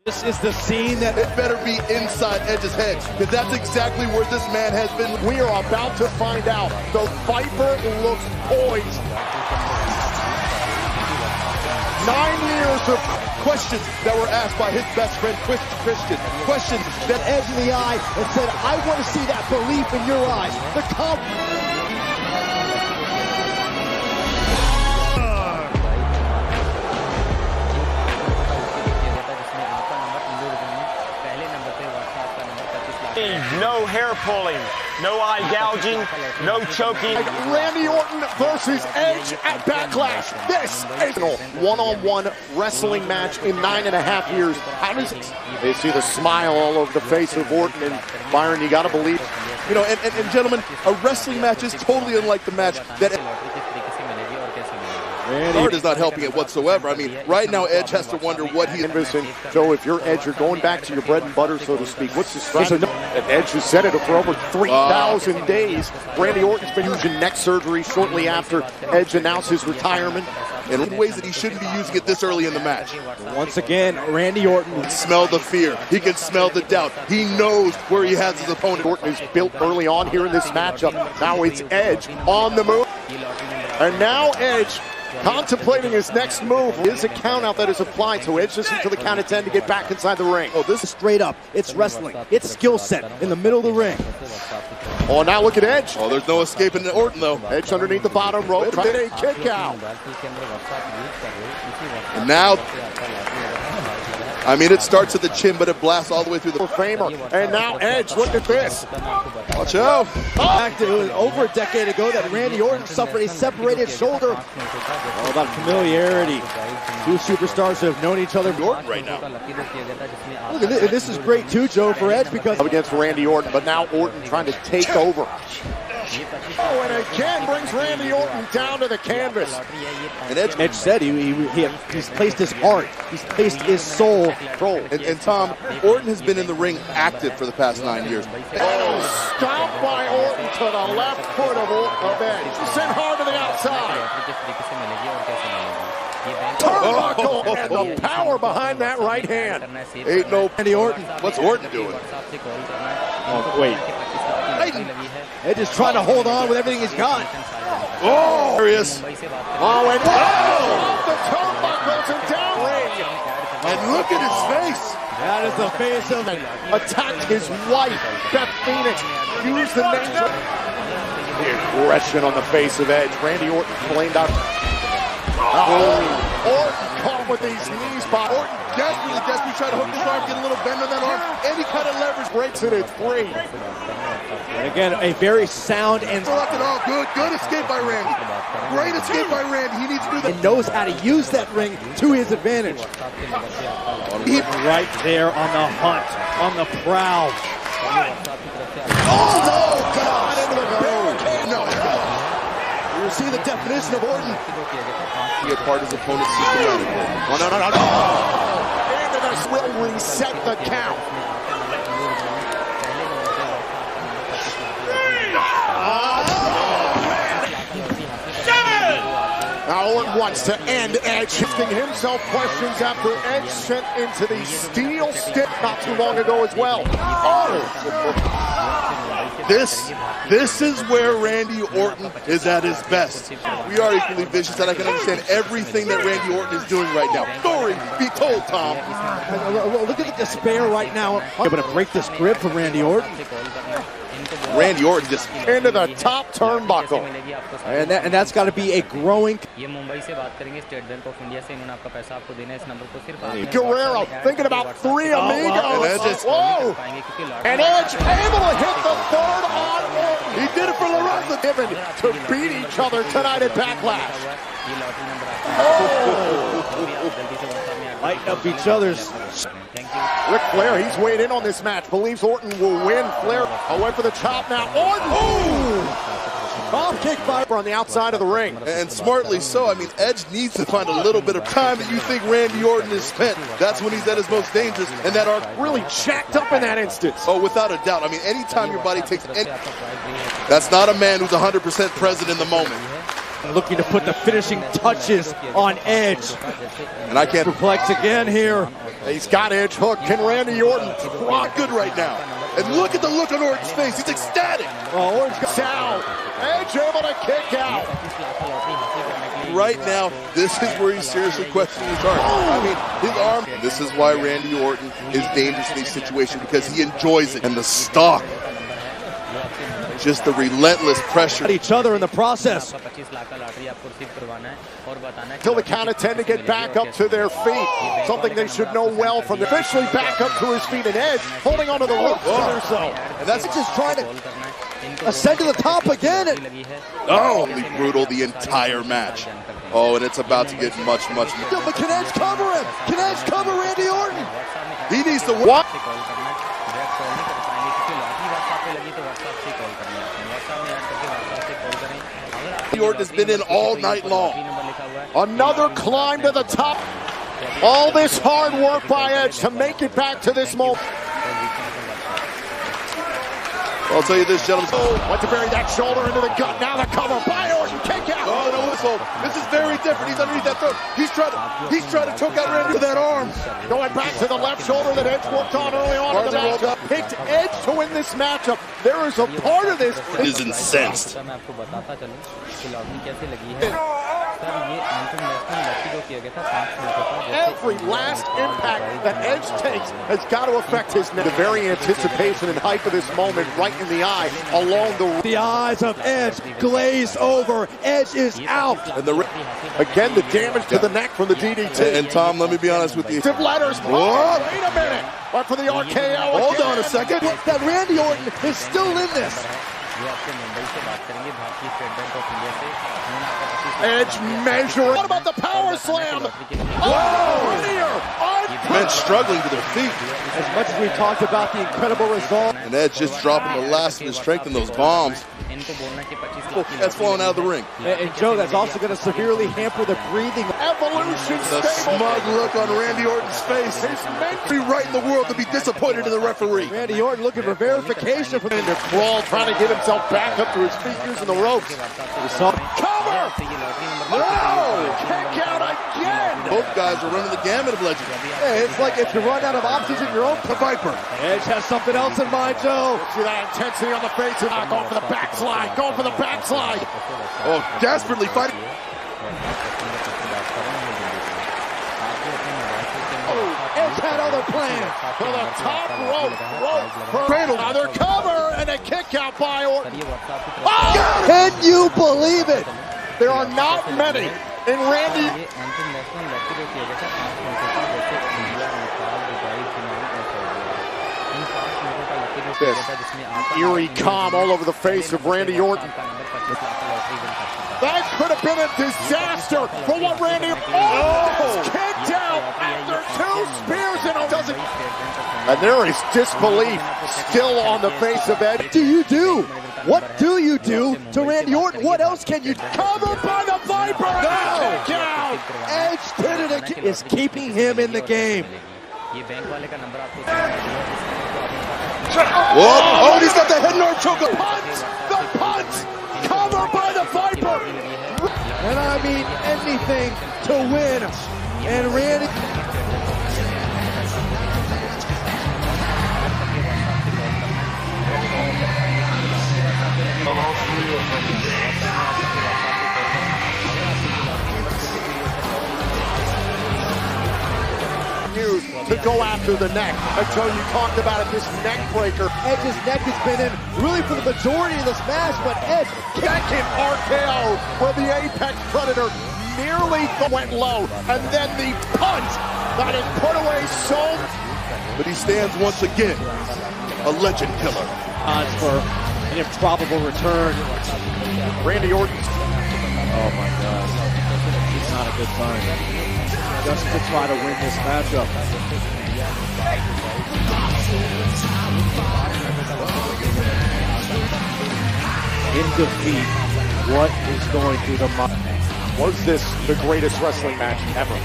This is the scene that it better be inside Edge's head, because that's exactly where this man has been. We are about to find out. The Viper looks poised. 9 years of questions that were asked by his best friend, Christian. Questions that Edge in the eye and said, I want to see that belief in your eyes. The No hair pulling, no eye gouging, no choking. Randy Orton versus Edge at Backlash. This is a one-on-one wrestling match in 9.5 years. How does it? They see the smile all over the face of Orton, and Byron, you got to believe. You know, and gentlemen, a wrestling match is totally unlike the match that Randy is not helping it whatsoever. I mean, right now Edge has to wonder what he's missing. So if you're Edge, you're going back to your bread and butter, so to speak. What's the strategy? Edge has said it for over 3,000 days. Randy Orton's been using neck surgery shortly after Edge announced his retirement. In ways that he shouldn't be using it this early in the match. Once again, Randy Orton can smell the fear. He can smell the doubt. He knows where he has his opponent. Orton is built early on here in this matchup. Now it's Edge on the move. And now Edge contemplating his next move. Is a count out that is applied, so Edge listens to the count of 10 to get back inside the ring. Oh, this is straight up. It's wrestling. It's skill set in the middle of the ring. Oh, now look at Edge. Oh, there's no escaping Orton, though. Edge underneath the bottom rope. Trying a kick out. And now, I mean, it starts at the chin, but it blasts all the way through the framer. And now Edge, look at this. Watch out. It was over a decade ago that Randy Orton suffered a separated shoulder. All about familiarity. Two superstars who have known each other. Orton right now. Look at this. This is great too, Joe, for Edge, because up against Randy Orton, but now Orton trying to take over. Oh, and again brings Randy Orton down to the canvas. And Edge said he's placed his heart, he's placed his soul. And Tom, Orton has been in the ring active for the past 9 years. Oh, stomped by Orton to the left foot of Edge. Sent hard to the outside. Turnbuckle and the power behind that right hand. Ain't no Randy Orton. What's Orton doing? Oh, wait. Edge is trying to hold on with everything he's got. Oh, there he is. Oh, and off the turnbuckles and down ring. And look at his face. That is the face of attacked his wife, Beth Phoenix. Used the name. The aggression on the face of Edge. Randy Orton flamed out. Orton caught with these knees by Orton. Desperately trying to hook the arm, get a little bend on that arm. Any kind of leverage breaks it at 3. And again, a very sound and good escape by Randy. Great escape by Randy. He needs to do that. He knows how to use that ring to his advantage. Right there on the hunt, on the prowl. Oh no! God, into the barricade. No. You see the definition of Orton. He apart his opponent systematically. No. Into this will reset the count. Now Orton wants to end Edge, asking himself questions after Edge sent into the steel stick not too long ago as well. Oh! This is where Randy Orton is at his best. We are equally vicious, and I can understand everything that Randy Orton is doing right now. Story be told, Tom. Look at the despair right now. Able to break this grip from Randy Orton. Randy Orton just into the top turnbuckle. And that's got to be a growing. Guerrero thinking about 3 amigos. Whoa! And Edge able to hit the third on Orton. He did it for LaRosa. Given to beat each other tonight at Backlash. Oh! Lighten up each other's. Ric Flair, he's weighed in on this match. Believes Orton will win. Flair away for the chop now. Orton! Oh! Bomb kick by on the outside of the ring. And smartly so. I mean, Edge needs to find a little bit of time that you think Randy Orton is spent. That's when he's at his most dangerous. And that arc really jacked up in that instance. Oh, without a doubt. I mean, anytime your body takes any... That's not a man who's 100% present in the moment. Looking to put the finishing touches on Edge. And I can't... Perplex again here. He's got Edge hooked. Can Randy Orton Rock good right now. And look at the look on Orton's face. He's ecstatic. Oh, Orton's got down. Edge able to kick out. Right now, this is where he's seriously questioning his arm. I mean, his arm. This is why Randy Orton is dangerous in these situations, because he enjoys it. And the stalk. Just the relentless pressure. At each other in the process. Till the count of 10 to get back up to their feet. Something they should know well from the officially back up to his feet, and Edge holding onto the rope or so. And that's just trying to ascend to the top again. Oh, brutal the entire match. Oh, and it's about to get much, much more. But can Edge cover him? Can Edge cover Randy Orton? He needs to walk. Orton has been in all night long. Another climb to the top. All this hard work by Edge to make it back to this moment. I'll tell you this, gentlemen. Went to bury that shoulder into the gut. Now the cover by Orton. Kick out. Oh, no whistle. This is very different. He's underneath that throat. He's trying to choke out Randy with that arm. Going back to the left shoulder that Edge worked on early on in the matchup. Picked Edge to win this matchup. There is a part of this. It is incensed. Every last impact that Edge takes has got to affect his neck. The very anticipation and hype of this moment right in the eye along the eyes of Edge glaze over. Edge is out. And again, the damage to the neck from the DDT. And Tom, let me be honest with you. Letters. Oh, wait a minute. Went for the RKO. Hold on a second. That Randy Orton is still in this. Edge measure. What about the power slam? Oh, men struggling to their feet. As much as we talked about the incredible result. And Edge just dropping the last of his strength in those bombs. That's falling out of the ring. And Joe, that's also going to severely hamper the breathing. Evolution. The smug look on Randy Orton's face. He's meant to be right in the world to be disappointed in the referee. Randy Orton looking for verification from the crawl, trying to get himself back up to his feet using the ropes. Cover! No! Kick out again! Both guys are running the gamut of legends. Hey, it's like if you run out of options in your own Viper. Edge has something else in mind, Joe. See that intensity on the face and going for the backslide. Going for the backslide. Oh, desperately fighting. Edge had other plans. To the top rope. Cradle. Another cover and a kick out by Orton. Oh! Can you believe it? There are not many in Randy. This eerie calm all over the face of Randy Orton. That could have been a disaster for what Randy. Oh, kicked out after two spears and a dozen. And there is disbelief still on the face of Edge. What do you do? What do you do to Randy Orton? What else can you cover by the Viper? No! Kick out! Edge did it again. Is keeping him in the game. Oh, he's got the head and arm choke. The punch! Cover by the Viper! And I mean anything to win. And Randy. To go after the neck. Until you talked about it, this neck breaker. Edge's neck has been in really for the majority of this match, but Edge second RKO where the Apex Predator nearly went low. And then the punch that is put away so. But he stands once again, a legend killer. Odds for an improbable return. Randy Orton. Oh my God. It's not a good sign. Just to try to win this matchup. In defeat, what is going through the mind? Was this the greatest wrestling match ever?